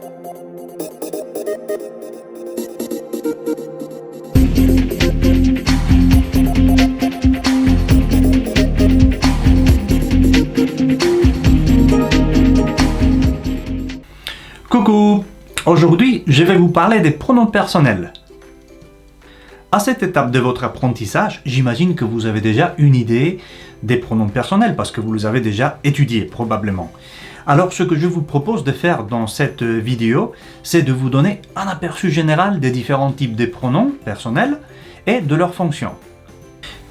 Coucou! Aujourd'hui, je vais vous parler des pronoms personnels. À cette étape de votre apprentissage, j'imagine que vous avez déjà une idée des pronoms personnels parce que vous les avez déjà étudiés probablement. Alors ce que je vous propose de faire dans cette vidéo, c'est de vous donner un aperçu général des différents types de pronoms personnels et de leurs fonctions.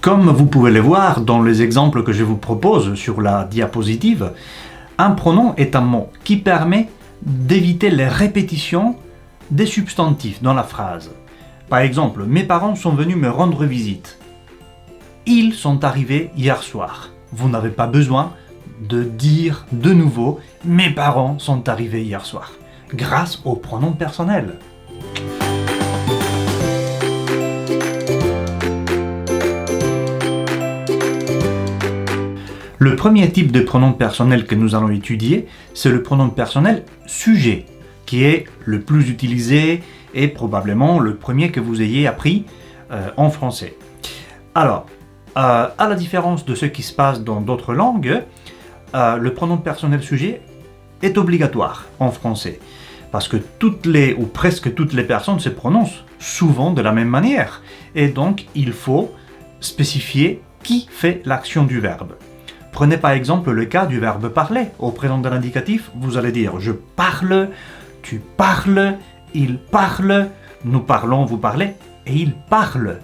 Comme vous pouvez le voir dans les exemples que je vous propose sur la diapositive, un pronom est un mot qui permet d'éviter les répétitions des substantifs dans la phrase. Par exemple, mes parents sont venus me rendre visite. Ils sont arrivés hier soir. Vous n'avez pas besoin de dire de nouveau mes parents sont arrivés hier soir, grâce au pronom personnel. Le premier type de pronom personnel que nous allons étudier, c'est le pronom personnel sujet, qui est le plus utilisé et probablement le premier que vous ayez appris en français. Alors, à la différence de ce qui se passe dans d'autres langues, le pronom personnel sujet est obligatoire en français, parce que toutes les ou presque toutes les personnes se prononcent souvent de la même manière, et donc il faut spécifier qui fait l'action du verbe. Prenez par exemple le cas du verbe parler. Au présent de l'indicatif, vous allez dire je parle, tu parles, il parle, nous parlons, vous parlez, et il parle.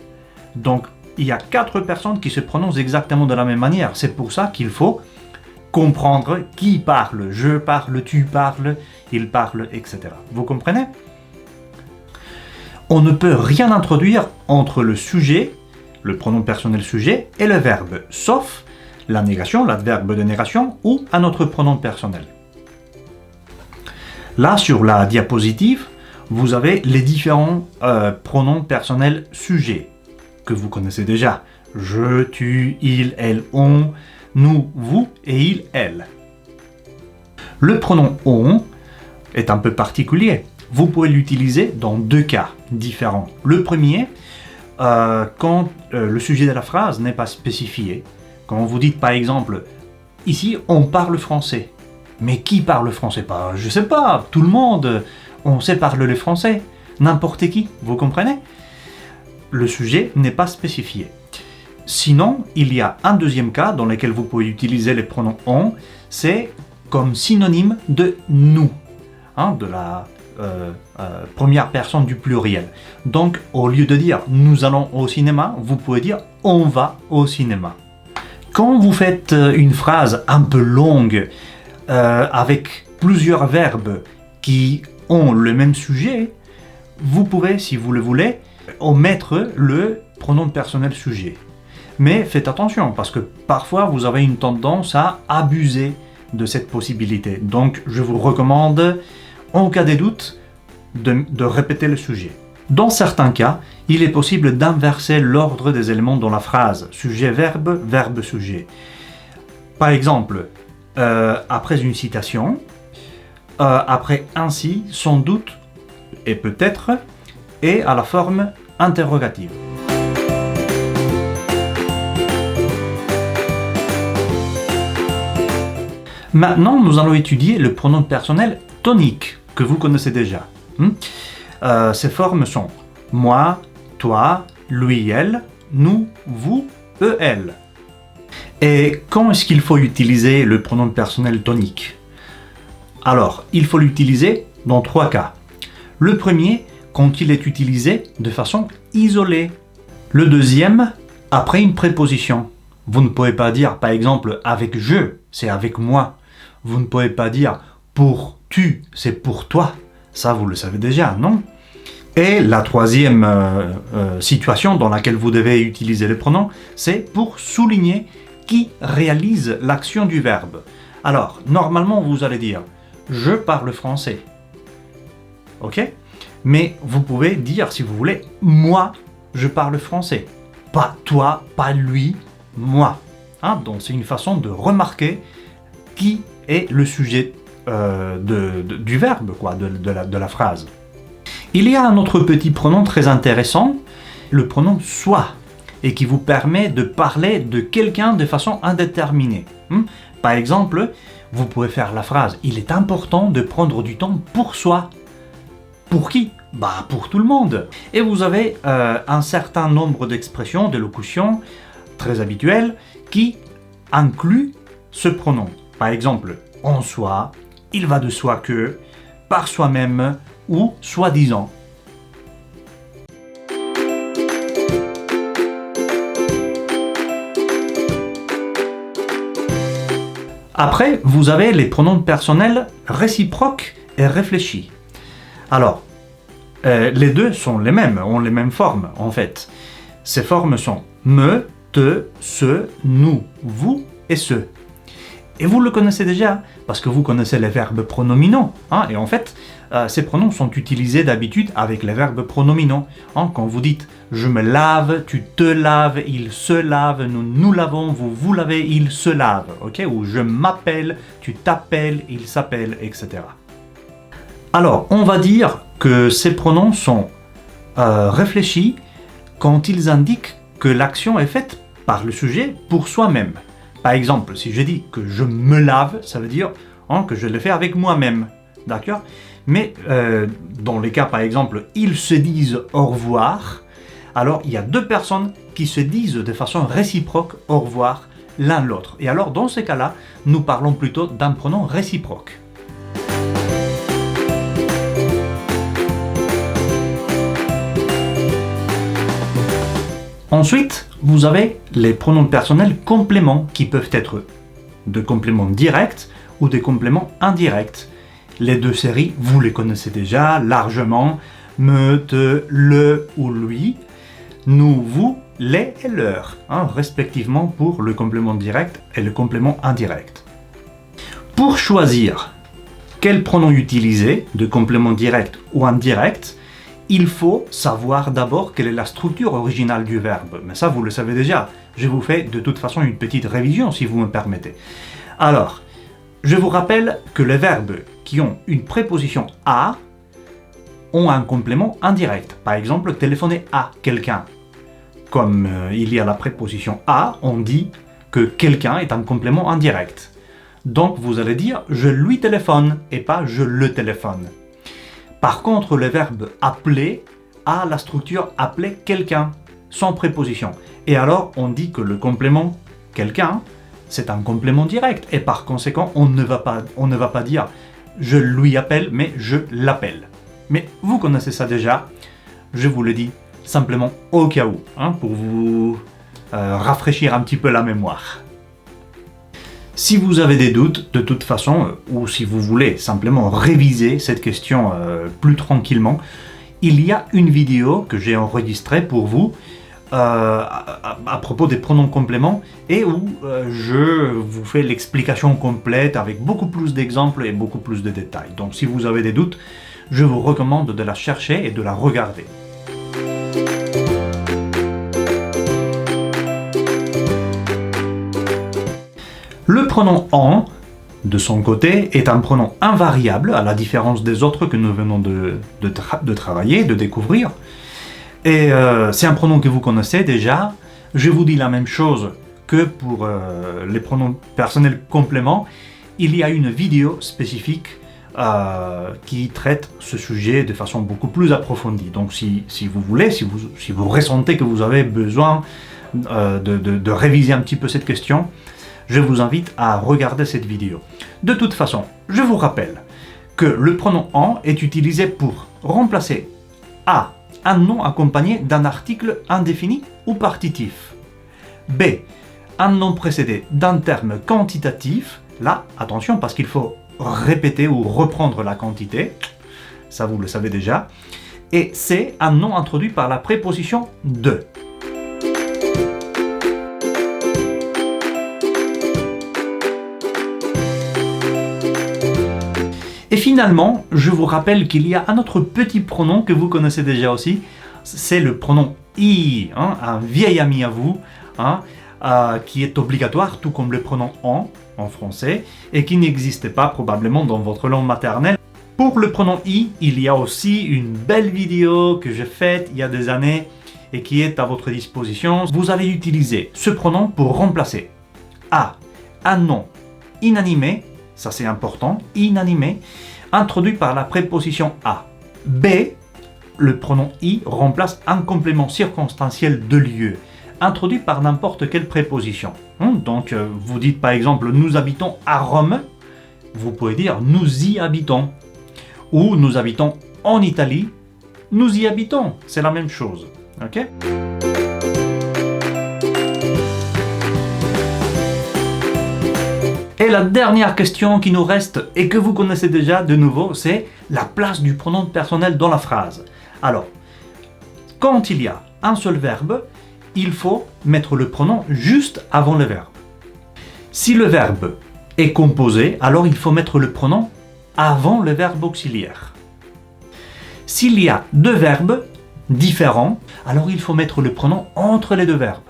Donc il y a 4 personnes qui se prononcent exactement de la même manière. C'est pour ça qu'il faut comprendre qui parle. Je parle, tu parles, il parle, etc. Vous comprenez? On ne peut rien introduire entre le sujet, le pronom personnel sujet, et le verbe, sauf la négation, l'adverbe de négation, ou un autre pronom personnel. Là, sur la diapositive, vous avez les différents pronoms personnels sujets que vous connaissez déjà. Je, tu, il, elle, on, nous, vous et il, elle. Le pronom on est un peu particulier. Vous pouvez l'utiliser dans 2 cas différents. Le premier, quand le sujet de la phrase n'est pas spécifié. Quand vous dites par exemple, ici on parle français. Mais qui parle français? Je sais pas, tout le monde, on sait parler le français. N'importe qui, vous comprenez? Le sujet n'est pas spécifié. Sinon, il y a un deuxième cas dans lequel vous pouvez utiliser les pronoms on, c'est comme synonyme de nous, de la première personne du pluriel. Donc, au lieu de dire nous allons au cinéma, vous pouvez dire on va au cinéma. Quand vous faites une phrase un peu longue avec plusieurs verbes qui ont le même sujet, vous pouvez, si vous le voulez, omettre le pronom personnel sujet. Mais faites attention parce que parfois vous avez une tendance à abuser de cette possibilité. Donc je vous recommande, en cas de doute, de répéter le sujet. Dans certains cas, il est possible d'inverser l'ordre des éléments dans la phrase, sujet-verbe, verbe-sujet. Par exemple, après une citation, après ainsi, sans doute, et peut-être, et à la forme interrogative. Maintenant, nous allons étudier le pronom personnel tonique, que vous connaissez déjà. Ces formes sont moi, toi, lui, elle, nous, vous, eux, elle. Et quand est-ce qu'il faut utiliser le pronom personnel tonique? Alors, il faut l'utiliser dans 3 cas. Le premier, quand il est utilisé de façon isolée. Le deuxième, après une préposition. Vous ne pouvez pas dire, par exemple, avec je, c'est avec moi. Vous ne pouvez pas dire pour tu, c'est pour toi. Ça, vous le savez déjà, non? Et la troisième situation dans laquelle vous devez utiliser le pronom, c'est pour souligner qui réalise l'action du verbe. Alors, normalement, vous allez dire « je parle français ». Ok? Mais vous pouvez dire, si vous voulez, « moi, je parle français ». Pas toi, pas lui, moi. Donc, c'est une façon de remarquer qui est le sujet du verbe, quoi, de la phrase. Il y a un autre petit pronom très intéressant, le pronom soit, et qui vous permet de parler de quelqu'un de façon indéterminée. Par exemple, vous pouvez faire la phrase « Il est important de prendre du temps pour soi ». Pour qui? Pour tout le monde. Et vous avez un certain nombre d'expressions, de locutions très habituelles qui incluent ce pronom. Par exemple, en soi, il va de soi que, par soi-même ou soi-disant. Après, vous avez les pronoms personnels réciproques et réfléchis. Alors, les deux sont les mêmes, ont les mêmes formes en fait. Ces formes sont me, te, ce, nous, vous et ce. Et vous le connaissez déjà, parce que vous connaissez les verbes pronominaux. Et en fait, ces pronoms sont utilisés d'habitude avec les verbes pronominaux. Quand vous dites « je me lave »,« tu te laves »,« il se lave »,« nous lavons »,« vous lavez »,« il se lave ». Ou « je m'appelle »,« tu t'appelles »,« il s'appelle », etc. Alors, on va dire que ces pronoms sont réfléchis quand ils indiquent que l'action est faite par le sujet pour soi-même. Par exemple, si je dis que je me lave, ça veut dire que je le fais avec moi-même. D'accord? Mais dans les cas, par exemple, ils se disent au revoir, alors il y a deux personnes qui se disent de façon réciproque au revoir l'un l'autre. Et alors, dans ces cas-là, nous parlons plutôt d'un pronom réciproque. Ensuite, vous avez les pronoms personnels compléments qui peuvent être de compléments directs ou des compléments indirects. Les deux séries, vous les connaissez déjà largement, me, te, le ou lui, nous, vous, les et leur, respectivement pour le complément direct et le complément indirect. Pour choisir quel pronom utiliser, de complément direct ou indirect, il faut savoir d'abord quelle est la structure originale du verbe. Mais ça, vous le savez déjà. Je vous fais de toute façon une petite révision, si vous me permettez. Alors, je vous rappelle que les verbes qui ont une préposition « à » ont un complément indirect. Par exemple, téléphoner à quelqu'un. Comme il y a la préposition « à », on dit que quelqu'un est un complément indirect. Donc, vous allez dire « je lui téléphone » et pas « je le téléphone ». Par contre, le verbe appeler a la structure appeler quelqu'un, sans préposition. Et alors, on dit que le complément quelqu'un, c'est un complément direct. Et par conséquent, on ne va pas dire je lui appelle, mais je l'appelle. Mais vous connaissez ça déjà, je vous le dis simplement au cas où, pour vous rafraîchir un petit peu la mémoire. Si vous avez des doutes, de toute façon, ou si vous voulez simplement réviser cette question plus tranquillement, il y a une vidéo que j'ai enregistrée pour vous à propos des pronoms compléments et où je vous fais l'explication complète avec beaucoup plus d'exemples et beaucoup plus de détails. Donc si vous avez des doutes, je vous recommande de la chercher et de la regarder. Le pronom « en », de son côté, est un pronom invariable, à la différence des autres que nous venons de travailler, de découvrir. Et c'est un pronom que vous connaissez déjà. Je vous dis la même chose que pour les pronoms personnels compléments. Il y a une vidéo spécifique qui traite ce sujet de façon beaucoup plus approfondie. Donc si vous voulez, si vous ressentez que vous avez besoin de réviser un petit peu cette question, je vous invite à regarder cette vidéo. De toute façon, je vous rappelle que le pronom « en » est utilisé pour remplacer « à » un nom accompagné d'un article indéfini ou partitif. B. Un nom précédé d'un terme quantitatif. Là, attention, parce qu'il faut répéter ou reprendre la quantité. Ça, vous le savez déjà. Et C. Un nom introduit par la préposition « de ». Et finalement, je vous rappelle qu'il y a un autre petit pronom que vous connaissez déjà aussi, c'est le pronom « i », un vieil ami à vous, qui est obligatoire, tout comme le pronom « en ». en français et qui n'existe pas probablement dans votre langue maternelle. Pour le pronom I, il y a aussi une belle vidéo que j'ai faite il y a des années et qui est à votre disposition. Vous allez utiliser ce pronom pour remplacer A, un nom inanimé, ça c'est important, inanimé, introduit par la préposition A. B, le pronom I remplace un complément circonstanciel de lieu, introduit par n'importe quelle préposition. Donc, vous dites par exemple « nous habitons à Rome », vous pouvez dire « nous y habitons ». Ou « nous habitons en Italie », nous y habitons, c'est la même chose. Ok ? Et la dernière question qui nous reste et que vous connaissez déjà de nouveau, c'est la place du pronom personnel dans la phrase. Alors, quand il y a un seul verbe, il faut mettre le pronom juste avant le verbe. Si le verbe est composé, alors il faut mettre le pronom avant le verbe auxiliaire. S'il y a deux verbes différents, alors il faut mettre le pronom entre les deux verbes.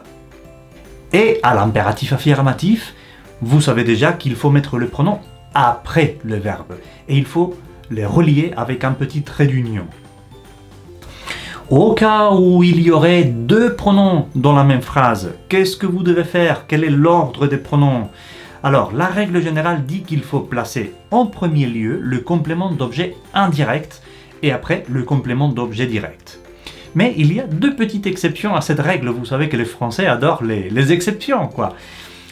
Et à l'impératif affirmatif, vous savez déjà qu'il faut mettre le pronom après le verbe. Et il faut les relier avec un petit trait d'union. Au cas où il y aurait deux pronoms dans la même phrase, qu'est-ce que vous devez faire? Quel est l'ordre des pronoms? Alors, la règle générale dit qu'il faut placer en premier lieu le complément d'objet indirect et après le complément d'objet direct. Mais il y a deux petites exceptions à cette règle. Vous savez que les Français adorent les exceptions, quoi.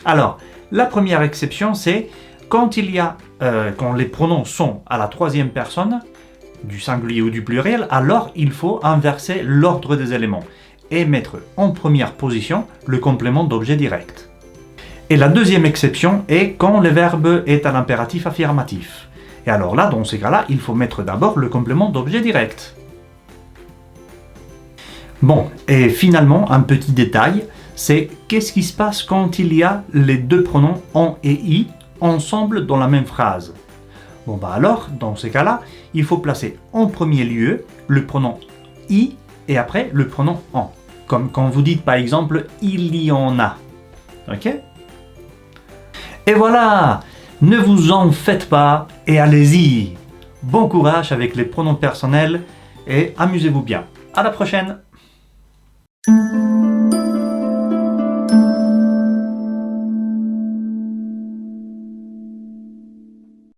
Alors, la première exception, c'est quand les pronoms sont à la troisième personne, du singulier ou du pluriel, alors il faut inverser l'ordre des éléments et mettre en première position le complément d'objet direct. Et la deuxième exception est quand le verbe est à l'impératif affirmatif. Et alors là, dans ces cas-là, il faut mettre d'abord le complément d'objet direct. Bon, et finalement, un petit détail, c'est qu'est-ce qui se passe quand il y a les deux pronoms en et i ensemble dans la même phrase. Bon bah alors, dans ces cas-là, il faut placer en premier lieu le pronom i et après le pronom en. Comme quand vous dites par exemple « il y en a ». Ok ? Et voilà, ne vous en faites pas et allez-y. Bon courage avec les pronoms personnels et amusez-vous bien. À la prochaine.